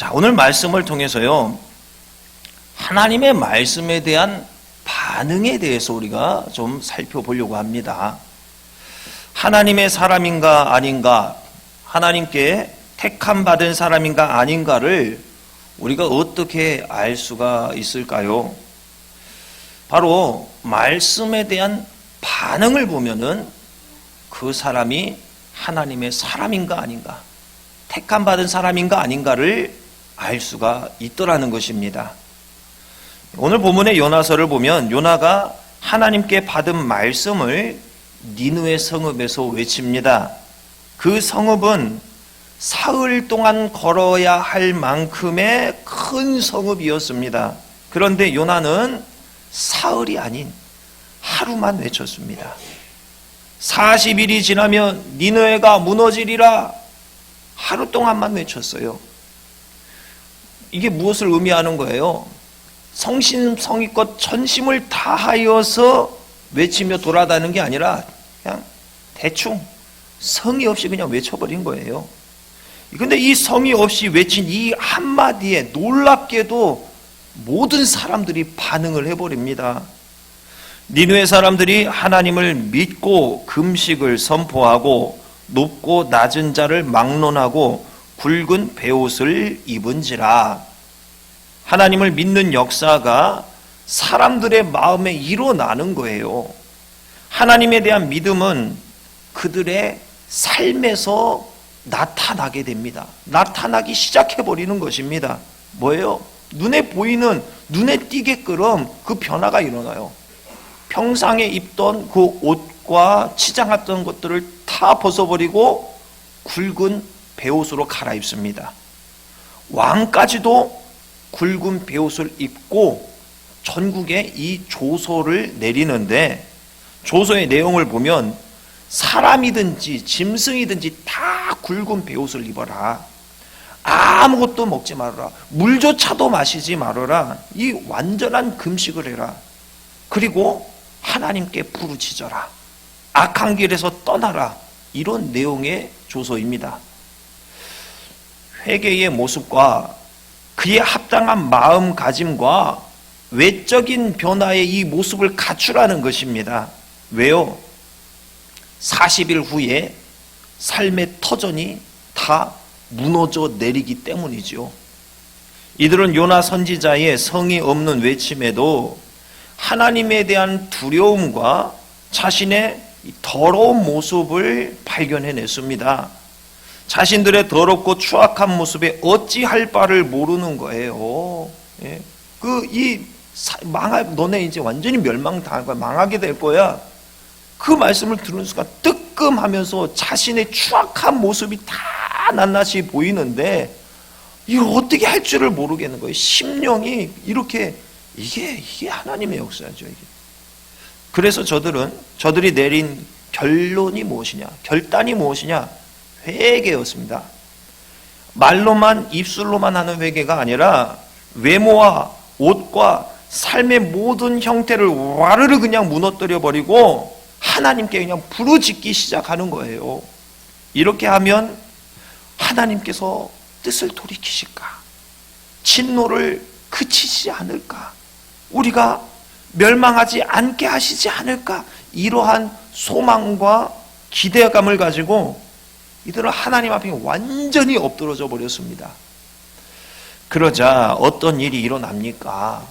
자, 오늘 말씀을 통해서요, 하나님의 말씀에 대한 반응에 대해서 우리가 좀 살펴보려고 합니다. 하나님의 사람인가 아닌가, 하나님께 택함 받은 사람인가 아닌가를 우리가 어떻게 알 수가 있을까요? 바로 말씀에 대한 반응을 보면은 그 사람이 하나님의 사람인가 아닌가, 택함 받은 사람인가 아닌가를 알 수가 있더라는 것입니다. 오늘 본문의 요나서를 보면 요나가 하나님께 받은 말씀을 니느웨 성읍에서 외칩니다. 그 성읍은 사흘 동안 걸어야 할 만큼의 큰 성읍이었습니다. 그런데 요나는 사흘이 아닌 하루만 외쳤습니다. 40일이 지나면 니느웨가 무너지리라, 하루 동안만 외쳤어요. 이게 무엇을 의미하는 거예요? 성심성의껏 전심을 다하여서 외치며 돌아다니는 게 아니라 그냥 대충 성의 없이 그냥 외쳐버린 거예요. 근데 이 성의 없이 외친 이 한마디에 놀랍게도 모든 사람들이 반응을 해버립니다. 니느웨 사람들이 하나님을 믿고 금식을 선포하고 높고 낮은 자를 막론하고 굵은 베옷을 입은지라. 하나님을 믿는 역사가 사람들의 마음에 일어나는 거예요. 하나님에 대한 믿음은 그들의 삶에서 나타나게 됩니다. 나타나기 시작해버리는 것입니다. 뭐예요? 눈에 보이는, 눈에 띄게끔 그 변화가 일어나요. 평상에 입던 그 옷과 치장했던 것들을 다 벗어버리고 굵은 베옷으로 갈아입습니다. 왕까지도 굵은 베옷을 입고 전국에 이 조서를 내리는데, 조서의 내용을 보면 사람이든지 짐승이든지 다 굵은 베옷을 입어라, 아무것도 먹지 말아라, 물조차도 마시지 말아라, 이 완전한 금식을 해라, 그리고 하나님께 부르짖어라, 악한 길에서 떠나라, 이런 내용의 조서입니다. 회개의 모습과 그에 합당한 마음가짐과 외적인 변화의 이 모습을 갖추라는 것입니다. 왜요? 40일 후에 삶의 터전이 다 무너져 내리기 때문이죠. 이들은 요나 선지자의 성의 없는 외침에도 하나님에 대한 두려움과 자신의 더러운 모습을 발견해냈습니다. 자신들의 더럽고 추악한 모습에 어찌할 바를 모르는 거예요. 예. 너네 이제 완전히 멸망당할 거야, 망하게 될 거야. 그 말씀을 들은 순간 뜨끔하면서 자신의 추악한 모습이 다 낱낱이 보이는데 이걸 어떻게 할 줄을 모르겠는 거예요. 심령이 이렇게, 이게 하나님의 역사죠. 이게. 그래서 저들이 내린 결론이 무엇이냐, 결단이 무엇이냐? 회개였습니다. 말로만, 입술로만 하는 회개가 아니라 외모와 옷과 삶의 모든 형태를 와르르 그냥 무너뜨려 버리고 하나님께 그냥 부르짖기 시작하는 거예요. 이렇게 하면 하나님께서 뜻을 돌이키실까? 진노를 그치지 않을까? 우리가 멸망하지 않게 하시지 않을까? 이러한 소망과 기대감을 가지고 이들은 하나님 앞에 완전히 엎드러져 버렸습니다. 그러자 어떤 일이 일어납니까?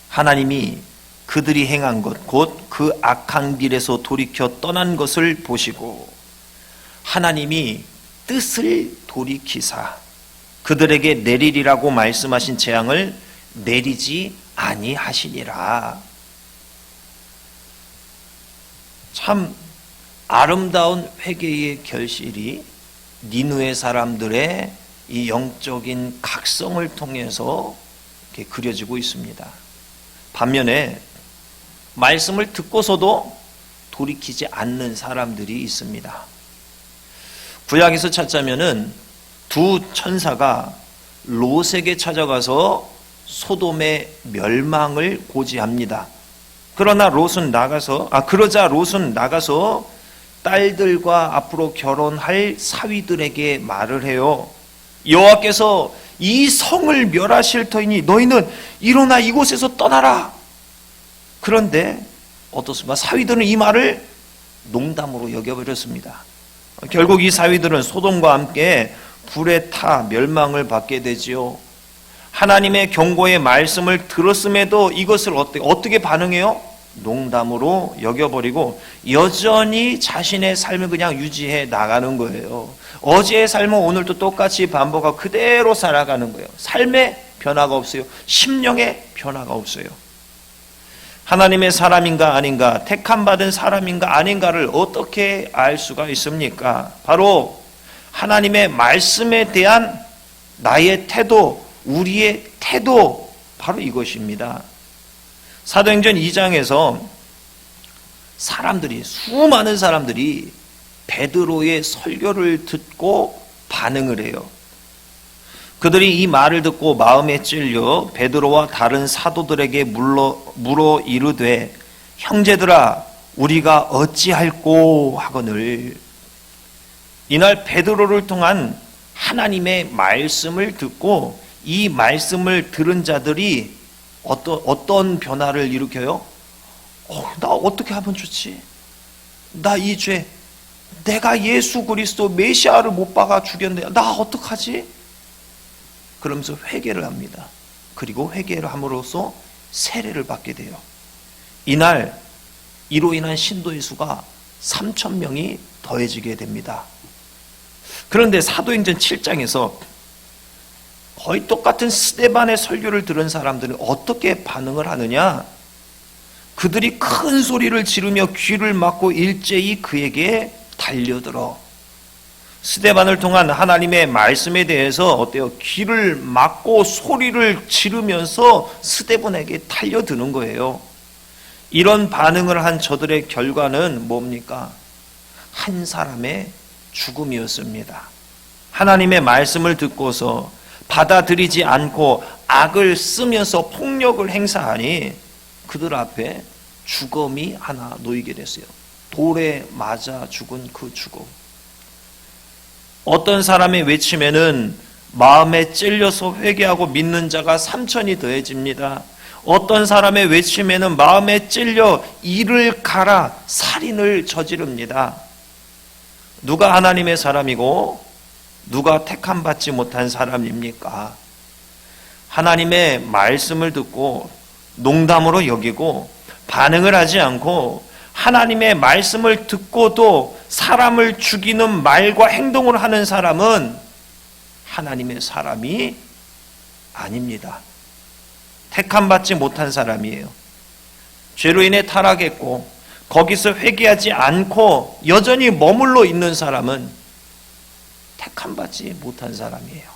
하나님이 그들이 행한 것, 곧 그 악한 길에서 돌이켜 떠난 것을 보시고 하나님이 뜻을 돌이키사 그들에게 내리리라고 말씀하신 재앙을 내리지 아니하시니라. 참 아름다운 회개의 결실이 니느웨 사람들의 이 영적인 각성을 통해서 이렇게 그려지고 있습니다. 반면에 말씀을 듣고서도 돌이키지 않는 사람들이 있습니다. 구약에서 찾자면은 두 천사가 롯에게 찾아가서 소돔의 멸망을 고지합니다. 그러자 롯은 나가서 딸들과 앞으로 결혼할 사위들에게 말을 해요. 여호와께서 이 성을 멸하실 터이니 너희는 일어나 이곳에서 떠나라. 그런데 어떻습니까? 사위들은 이 말을 농담으로 여겨버렸습니다. 결국 이 사위들은 소돔과 함께 불에 타 멸망을 받게 되지요. 하나님의 경고의 말씀을 들었음에도 이것을 어떻게 반응해요? 농담으로 여겨버리고 여전히 자신의 삶을 그냥 유지해 나가는 거예요. 어제의 삶은 오늘도 똑같이 반복하고 그대로 살아가는 거예요. 삶에 변화가 없어요. 심령에 변화가 없어요. 하나님의 사람인가 아닌가, 택함받은 사람인가 아닌가를 어떻게 알 수가 있습니까? 바로 하나님의 말씀에 대한 나의 태도, 우리의 태도, 바로 이것입니다. 사도행전 2장에서 수많은 사람들이 베드로의 설교를 듣고 반응을 해요. 그들이 이 말을 듣고 마음에 찔려 베드로와 다른 사도들에게 물어 이르되 형제들아 우리가 어찌할꼬 하거늘. 이날 베드로를 통한 하나님의 말씀을 듣고 이 말씀을 들은 자들이 어떤 변화를 일으켜요? 나 어떻게 하면 좋지? 나 이 죄, 내가 예수 그리스도 메시아를 못 박아 죽였는데 나 어떡하지? 그러면서 회개를 합니다. 그리고 회개를 함으로써 세례를 받게 돼요. 이날 이로 인한 신도의 수가 3,000명이 더해지게 됩니다. 그런데 사도행전 7장에서 거의 똑같은 스데반의 설교를 들은 사람들은 어떻게 반응을 하느냐? 그들이 큰 소리를 지르며 귀를 막고 일제히 그에게 달려들어 스데반을 통한 하나님의 말씀에 대해서 어때요? 귀를 막고 소리를 지르면서 스데반에게 달려드는 거예요. 이런 반응을 한 저들의 결과는 뭡니까? 한 사람의 죽음이었습니다. 하나님의 말씀을 듣고서 받아들이지 않고 악을 쓰면서 폭력을 행사하니 그들 앞에 죽음이 하나 놓이게 됐어요. 돌에 맞아 죽은 그 죽음. 어떤 사람의 외침에는 마음에 찔려서 회개하고 믿는 자가 3,000이 더해집니다. 어떤 사람의 외침에는 마음에 찔려 이를 갈아 살인을 저지릅니다. 누가 하나님의 사람이고 누가 택함받지 못한 사람입니까? 하나님의 말씀을 듣고 농담으로 여기고 반응을 하지 않고 하나님의 말씀을 듣고도 사람을 죽이는 말과 행동을 하는 사람은 하나님의 사람이 아닙니다. 택함받지 못한 사람이에요. 죄로 인해 타락했고 거기서 회개하지 않고 여전히 머물러 있는 사람은 택함받지 못한 사람이에요.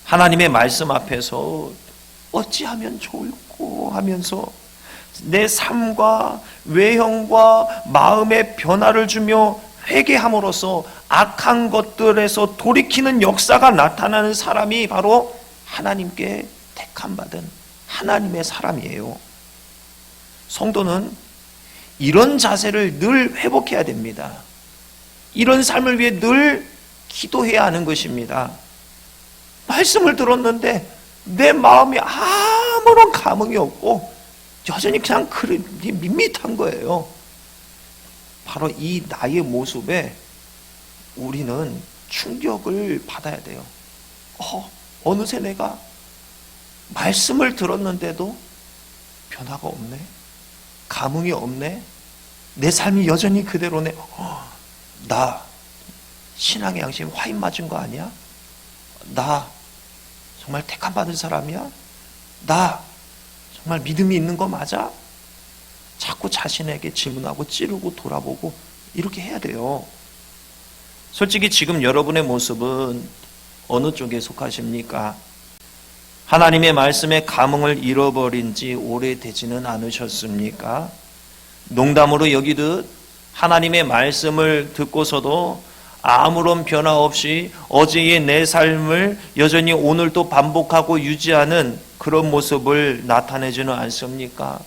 하나님의 말씀 앞에서 어찌하면 좋을꼬 하면서 내 삶과 외형과 마음의 변화를 주며 회개함으로써 악한 것들에서 돌이키는 역사가 나타나는 사람이 바로 하나님께 택함받은 하나님의 사람이에요. 성도는 이런 자세를 늘 회복해야 됩니다. 이런 삶을 위해 늘 기도해야 하는 것입니다. 말씀을 들었는데 내 마음이 아무런 감흥이 없고 여전히 그냥 밋밋한 거예요. 바로 이 나의 모습에 우리는 충격을 받아야 돼요. 어느새 내가 말씀을 들었는데도 변화가 없네. 감흥이 없네. 내 삶이 여전히 그대로네. 나 신앙의 양심 화인 맞은 거 아니야? 나 정말 택함받은 사람이야? 나 정말 믿음이 있는 거 맞아? 자꾸 자신에게 질문하고 찌르고 돌아보고 이렇게 해야 돼요. 솔직히 지금 여러분의 모습은 어느 쪽에 속하십니까? 하나님의 말씀에 감흥을 잃어버린 지 오래되지는 않으셨습니까? 농담으로 여기듯 하나님의 말씀을 듣고서도 아무런 변화 없이 어제의 내 삶을 여전히 오늘도 반복하고 유지하는 그런 모습을 나타내지는 않습니까?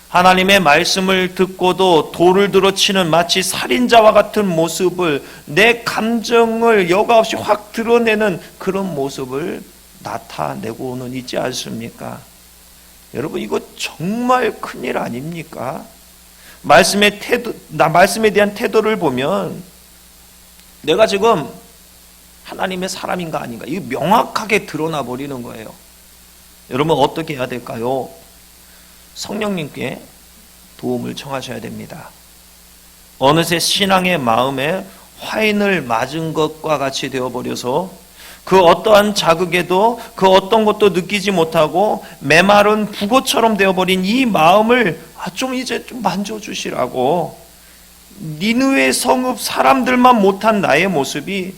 하나님의 말씀을 듣고도 돌을 들어 치는 마치 살인자와 같은 모습을, 내 감정을 여과 없이 확 드러내는 그런 모습을 나타내고는 있지 않습니까? 여러분, 이거 정말 큰일 아닙니까? 말씀에 대한 태도를 보면 내가 지금 하나님의 사람인가 아닌가, 이게 명확하게 드러나 버리는 거예요. 여러분, 어떻게 해야 될까요? 성령님께 도움을 청하셔야 됩니다. 어느새 신앙의 마음에 화인을 맞은 것과 같이 되어버려서 그 어떠한 자극에도 그 어떤 것도 느끼지 못하고 메마른 북어처럼 되어버린 이 마음을 좀 이제 좀 만져주시라고, 니느웨 성읍 사람들만 못한 나의 모습이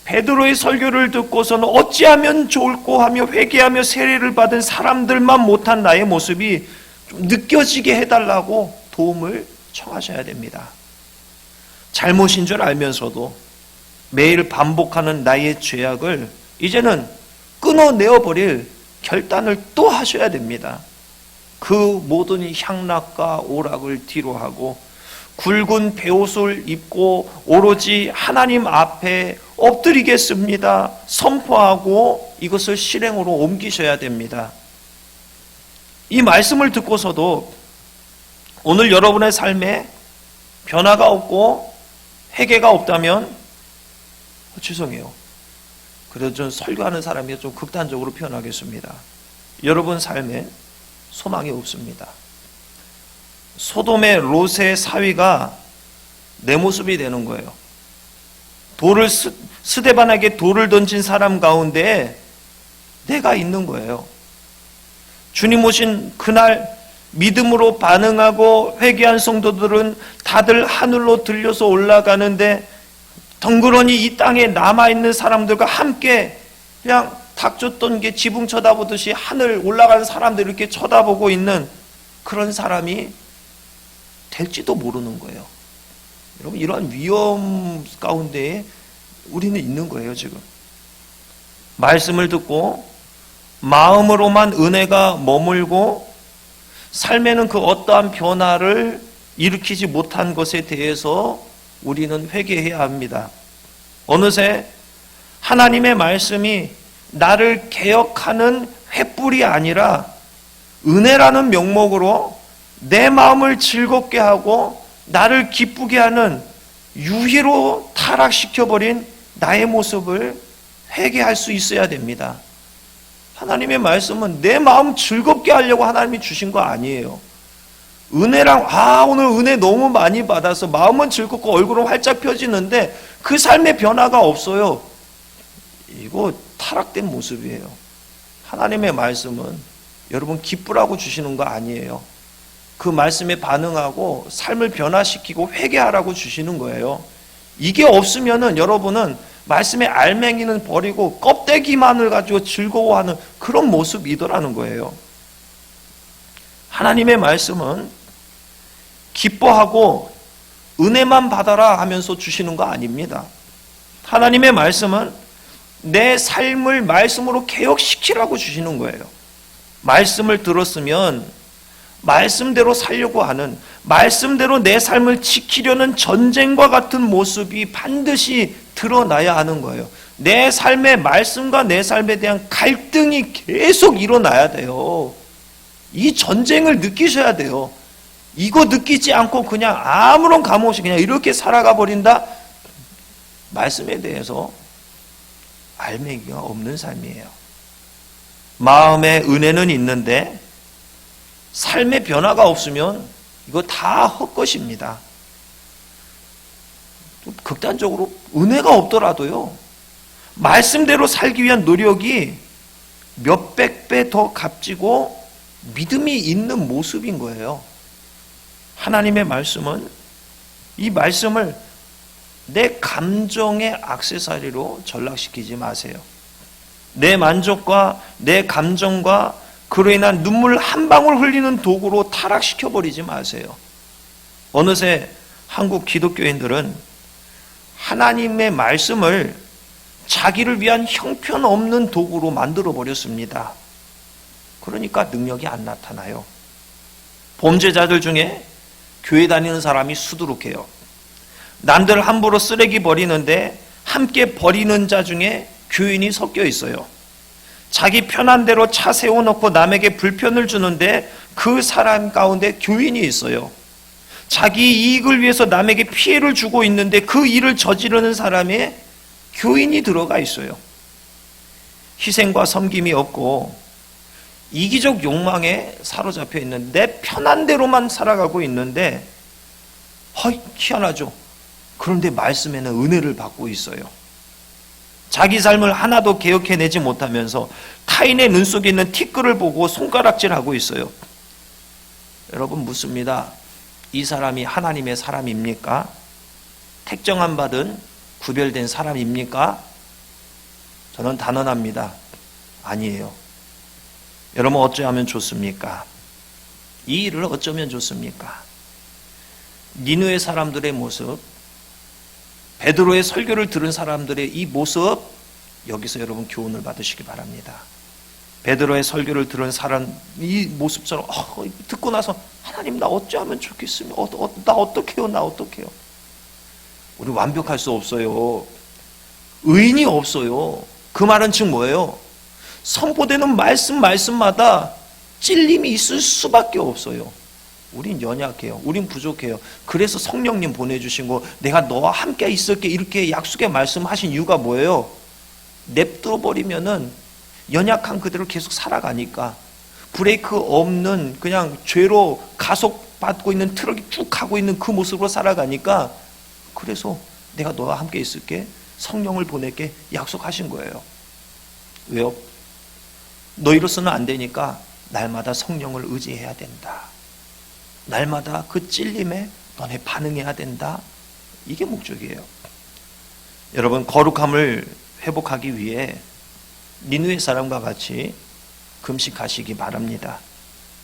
베드로의 설교를 듣고서는 어찌하면 좋을꼬 하며 회개하며 세례를 받은 사람들만 못한 나의 모습이 좀 느껴지게 해달라고 도움을 청하셔야 됩니다. 잘못인 줄 알면서도 매일 반복하는 나의 죄악을 이제는 끊어내어버릴 결단을 또 하셔야 됩니다. 그 모든 향락과 오락을 뒤로하고 굵은 베옷을 입고 오로지 하나님 앞에 엎드리겠습니다 선포하고 이것을 실행으로 옮기셔야 됩니다. 이 말씀을 듣고서도 오늘 여러분의 삶에 변화가 없고 회개가 없다면 죄송해요. 그래도 좀 설교하는 사람이 좀 극단적으로 표현하겠습니다. 여러분 삶에 소망이 없습니다. 소돔의 롯의 사위가 내 모습이 되는 거예요. 스데반에게 돌을 던진 사람 가운데 내가 있는 거예요. 주님 오신 그날 믿음으로 반응하고 회개한 성도들은 다들 하늘로 들려서 올라가는데 덩그러니 이 땅에 남아있는 사람들과 함께 그냥 닥쳤던 게 지붕 쳐다보듯이 하늘 올라가는 사람들 이렇게 쳐다보고 있는 그런 사람이 될지도 모르는 거예요. 여러분, 이러한 위험 가운데에 우리는 있는 거예요. 지금 말씀을 듣고 마음으로만 은혜가 머물고 삶에는 그 어떠한 변화를 일으키지 못한 것에 대해서 우리는 회개해야 합니다. 어느새 하나님의 말씀이 나를 개혁하는 횃불이 아니라 은혜라는 명목으로 내 마음을 즐겁게 하고 나를 기쁘게 하는 유희로 타락시켜버린 나의 모습을 회개할 수 있어야 됩니다. 하나님의 말씀은 내 마음 즐겁게 하려고 하나님이 주신 거 아니에요. 은혜랑 오늘 은혜 너무 많이 받아서 마음은 즐겁고 얼굴은 활짝 펴지는데 그 삶의 변화가 없어요. 이거 타락된 모습이에요. 하나님의 말씀은 여러분 기쁘라고 주시는 거 아니에요. 그 말씀에 반응하고 삶을 변화시키고 회개하라고 주시는 거예요. 이게 없으면은 여러분은 말씀의 알맹이는 버리고 껍데기만을 가지고 즐거워하는 그런 모습이더라는 거예요. 하나님의 말씀은 기뻐하고 은혜만 받아라 하면서 주시는 거 아닙니다. 하나님의 말씀은 내 삶을 말씀으로 개혁시키라고 주시는 거예요. 말씀을 들었으면 말씀대로 살려고 하는, 말씀대로 내 삶을 지키려는 전쟁과 같은 모습이 반드시 드러나야 하는 거예요. 내 삶의 말씀과 내 삶에 대한 갈등이 계속 일어나야 돼요. 이 전쟁을 느끼셔야 돼요. 이거 느끼지 않고 그냥 아무런 감 없이 그냥 이렇게 살아가 버린다? 말씀에 대해서 알맹이가 없는 삶이에요. 마음에 은혜는 있는데 삶의 변화가 없으면 이거 다 헛것입니다. 극단적으로 은혜가 없더라도요, 말씀대로 살기 위한 노력이 몇백 배 더 값지고 믿음이 있는 모습인 거예요. 하나님의 말씀은 이 말씀을 내 감정의 액세서리로 전락시키지 마세요. 내 만족과 내 감정과 그로 인한 눈물 한 방울 흘리는 도구로 타락시켜버리지 마세요. 어느새 한국 기독교인들은 하나님의 말씀을 자기를 위한 형편없는 도구로 만들어버렸습니다. 그러니까 능력이 안 나타나요. 범죄자들 중에 교회 다니는 사람이 수두룩해요. 남들 함부로 쓰레기 버리는데 함께 버리는 자 중에 교인이 섞여 있어요. 자기 편한 대로 차 세워놓고 남에게 불편을 주는데 그 사람 가운데 교인이 있어요. 자기 이익을 위해서 남에게 피해를 주고 있는데 그 일을 저지르는 사람에 교인이 들어가 있어요. 희생과 섬김이 없고 이기적 욕망에 사로잡혀 있는, 내 편한 대로만 살아가고 있는데 희한하죠. 그런데 말씀에는 은혜를 받고 있어요. 자기 삶을 하나도 개혁해내지 못하면서 타인의 눈 속에 있는 티끌을 보고 손가락질하고 있어요. 여러분 묻습니다. 이 사람이 하나님의 사람입니까? 택정함 받은 구별된 사람입니까? 저는 단언합니다. 아니에요. 여러분 어쩌면 좋습니까? 이 일을 어쩌면 좋습니까? 니느웨 사람들의 모습, 베드로의 설교를 들은 사람들의 이 모습, 여기서 여러분 교훈을 받으시기 바랍니다. 베드로의 설교를 들은 사람 이 모습처럼 듣고 나서 하나님 나 어쩌면 좋겠습니까? 나 어떡해요? 나 어떡해요? 우리 완벽할 수 없어요. 의인이 없어요. 그 말은 즉 뭐예요? 선포되는 말씀마다 찔림이 있을 수밖에 없어요. 우린 연약해요. 우린 부족해요. 그래서 성령님 보내주신 거, 내가 너와 함께 있을게 이렇게 약속의 말씀하신 이유가 뭐예요? 냅둬 버리면은 연약한 그대로 계속 살아가니까, 브레이크 없는 그냥 죄로 가속받고 있는 트럭이 쭉 가고 있는 그 모습으로 살아가니까, 그래서 내가 너와 함께 있을게, 성령을 보낼게 약속하신 거예요. 왜요? 너희로서는 안 되니까 날마다 성령을 의지해야 된다. 날마다 그 찔림에 너네 반응해야 된다. 이게 목적이에요. 여러분 거룩함을 회복하기 위해 니느웨 사람과 같이 금식하시기 바랍니다.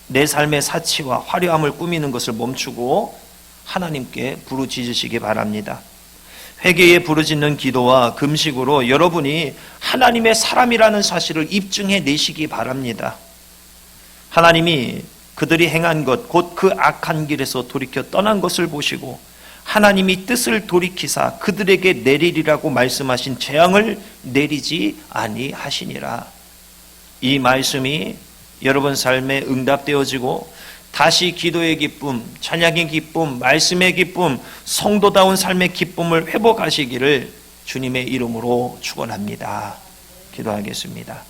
내 삶의 사치와 화려함을 꾸미는 것을 멈추고 하나님께 부르짖으시기 바랍니다. 회개에 부르짖는 기도와 금식으로 여러분이 하나님의 사람이라는 사실을 입증해 내시기 바랍니다. 하나님이 그들이 행한 것, 곧 그 악한 길에서 돌이켜 떠난 것을 보시고 하나님이 뜻을 돌이키사 그들에게 내리리라고 말씀하신 재앙을 내리지 아니하시니라. 이 말씀이 여러분 삶에 응답되어지고 다시 기도의 기쁨, 찬양의 기쁨, 말씀의 기쁨, 성도다운 삶의 기쁨을 회복하시기를 주님의 이름으로 축원합니다. 기도하겠습니다.